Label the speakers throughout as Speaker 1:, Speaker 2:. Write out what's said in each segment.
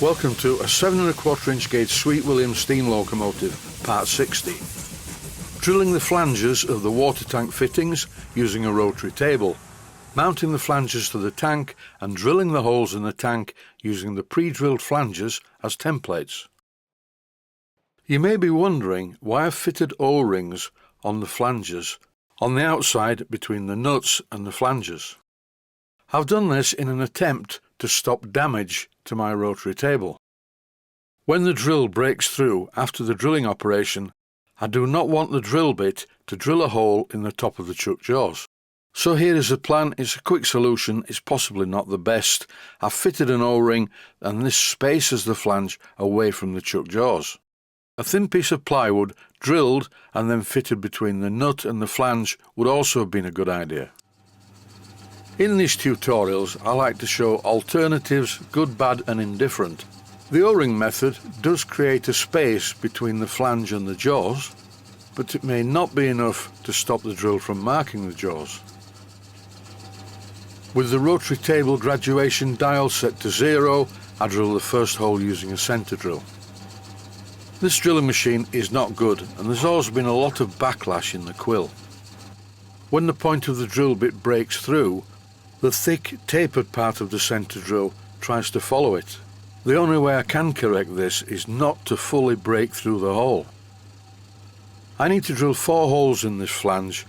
Speaker 1: Welcome to a 7 1/4 inch gauge Sweet William steam locomotive, part 60. Drilling the flanges of the water tank fittings using a rotary table, mounting the flanges to the tank and drilling the holes in the tank using the pre-drilled flanges as templates. You may be wondering why I've fitted O-rings on the flanges on the outside between the nuts and the flanges. I've done this in an attempt to stop damage to my rotary table. When the drill breaks through after the drilling operation, I do not want the drill bit to drill a hole in the top of the chuck jaws. So here is the plan. It's a quick solution, it's possibly not the best. I've fitted an O-ring and this spaces the flange away from the chuck jaws. A thin piece of plywood drilled and then fitted between the nut and the flange would also have been a good idea. In these tutorials I like to show alternatives, good, bad and indifferent. The O-ring method does create a space between the flange and the jaws, but it may not be enough to stop the drill from marking the jaws. With the rotary table graduation dial set to 0, I drill the first hole using a centre drill. This drilling machine is not good and there's always been a lot of backlash in the quill. When the point of the drill bit breaks through, the thick tapered part of the centre drill tries to follow it. The only way I can correct this is not to fully break through the hole. I need to drill 4 holes in this flange.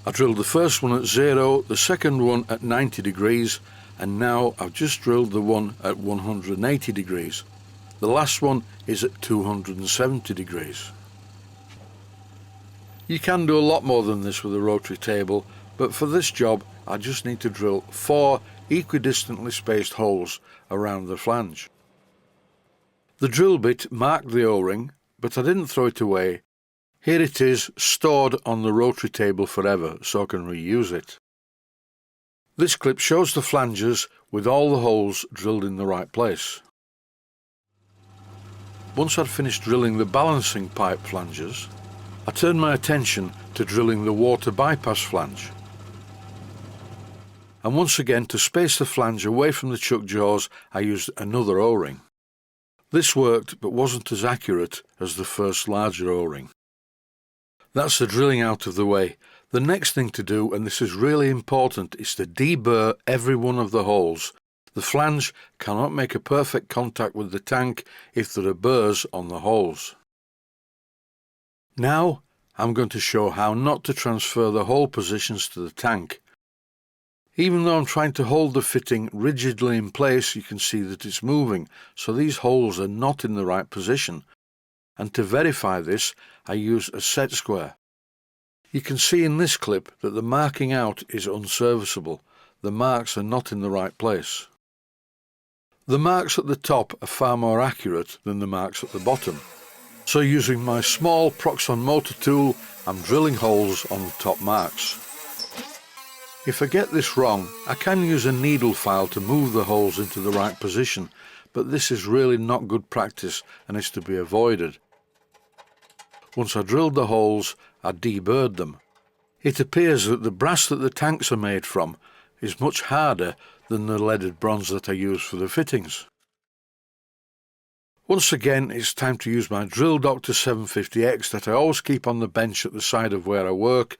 Speaker 1: I drilled the first one at 0, the second one at 90 degrees, and now I've just drilled the one at 180 degrees. The last one is at 270 degrees. You can do a lot more than this with a rotary table, but for this job I just need to drill 4 equidistantly spaced holes around the flange. The drill bit marked the O-ring, but I didn't throw it away. Here it is, stored on the rotary table forever, so I can reuse it. This clip shows the flanges with all the holes drilled in the right place. Once I'd finished drilling the balancing pipe flanges, I turned my attention to drilling the water bypass flange. And once again, to space the flange away from the chuck jaws, I used another O-ring. This worked, but wasn't as accurate as the first larger O-ring. That's the drilling out of the way. The next thing to do, and this is really important, is to deburr every one of the holes. The flange cannot make a perfect contact with the tank if there are burrs on the holes. Now I'm going to show how not to transfer the hole positions to the tank. Even though I'm trying to hold the fitting rigidly in place, you can see that it's moving, so these holes are not in the right position. And to verify this, I use a set square. You can see in this clip that the marking out is unserviceable. The marks are not in the right place. The marks at the top are far more accurate than the marks at the bottom. So using my small Proxon motor tool, I'm drilling holes on the top marks. If I get this wrong, I can use a needle file to move the holes into the right position, but this is really not good practice and is to be avoided. Once I drilled the holes, I deburred them. It appears that the brass that the tanks are made from is much harder than the leaded bronze that I use for the fittings. Once again, it's time to use my Drill Doctor 750X that I always keep on the bench at the side of where I work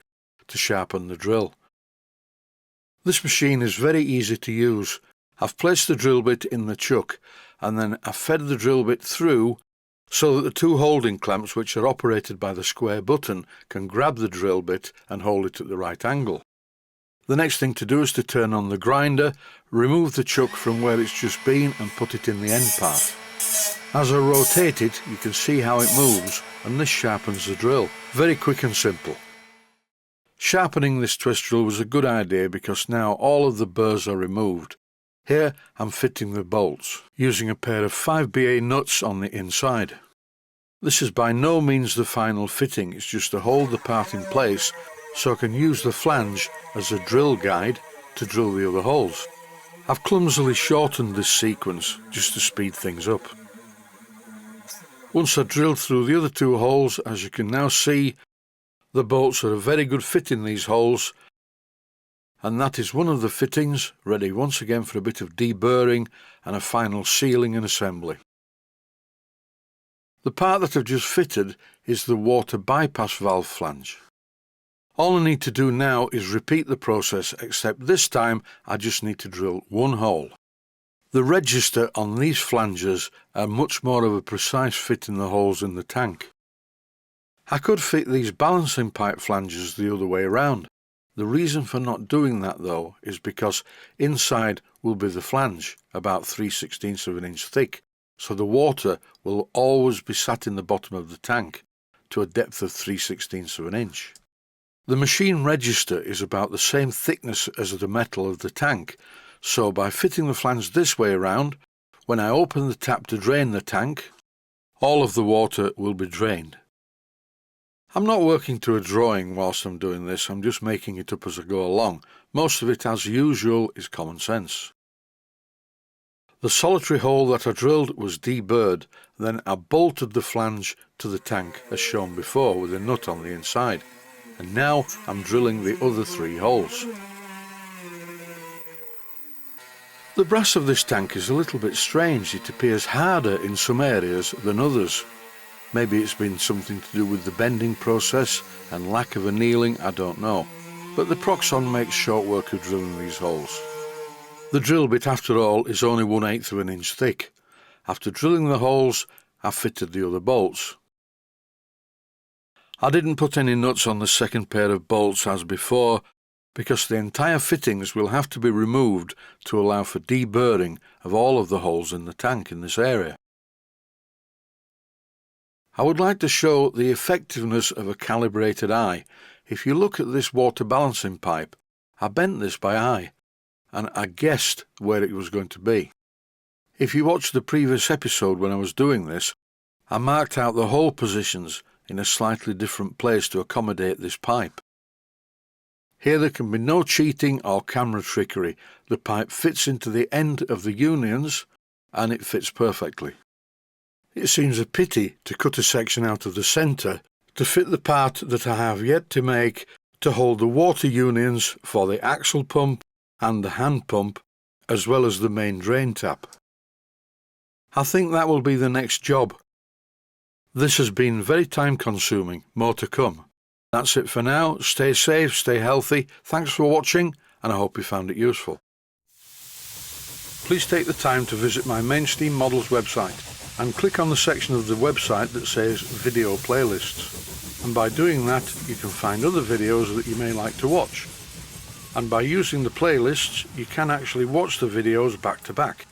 Speaker 1: to sharpen the drill. This machine is very easy to use. I've placed the drill bit in the chuck and then I've fed the drill bit through so that the 2 holding clamps, which are operated by the square button, can grab the drill bit and hold it at the right angle. The next thing to do is to turn on the grinder, remove the chuck from where it's just been and put it in the end part. As I rotate it, you can see how it moves, and this sharpens the drill. Very quick and simple. Sharpening this twist drill was a good idea because now all of the burrs are removed. Here I'm fitting the bolts, using a pair of 5BA nuts on the inside. This is by no means the final fitting, it's just to hold the part in place so I can use the flange as a drill guide to drill the other holes. I've clumsily shortened this sequence just to speed things up. Once I drilled through the other 2 holes, as you can now see, the bolts are a very good fit in these holes, And that is one of the fittings ready once again for a bit of deburring and a final sealing and assembly. The part that I've just fitted is the water bypass valve flange. All I need to do now is repeat the process, except this time I just need to drill one hole. The register on these flanges are much more of a precise fit in the holes in the tank. I could fit these balancing pipe flanges the other way around. The reason for not doing that though is because inside will be the flange, about 3/16 of an inch thick, so the water will always be sat in the bottom of the tank to a depth of 3/16 of an inch. The machine register is about the same thickness as the metal of the tank, so by fitting the flange this way around, when I open the tap to drain the tank, all of the water will be drained. I'm not working to a drawing whilst I'm doing this, I'm just making it up as I go along. Most of it, as usual, is common sense. The solitary hole that I drilled was deburred, then I bolted the flange to the tank as shown before with a nut on the inside, and now I'm drilling the other 3 holes. The brass of this tank is a little bit strange. It appears harder in some areas than others. Maybe it's been something to do with the bending process and lack of annealing, I don't know. But the Proxon makes short work of drilling these holes. The drill bit, after all, is only 1/8 of an inch thick. After drilling the holes, I fitted the other bolts. I didn't put any nuts on the second pair of bolts as before, because the entire fittings will have to be removed to allow for deburring of all of the holes in the tank in this area. I would like to show the effectiveness of a calibrated eye. If you look at this water balancing pipe, I bent this by eye, and I guessed where it was going to be. If you watched the previous episode when I was doing this, I marked out the hole positions in a slightly different place to accommodate this pipe. Here there can be no cheating or camera trickery. The pipe fits into the end of the unions, and it fits perfectly. It seems a pity to cut a section out of the centre to fit the part that I have yet to make to hold the water unions for the axle pump and the hand pump, as well as the main drain tap. I think that will be the next job. This has been very time consuming, more to come. That's it for now. Stay safe, stay healthy. Thanks for watching, and I hope you found it useful. Please take the time to visit my Mainsteam Models website and click on the section of the website that says Video Playlists. And by doing that, you can find other videos that you may like to watch. And by using the playlists, you can actually watch the videos back to back.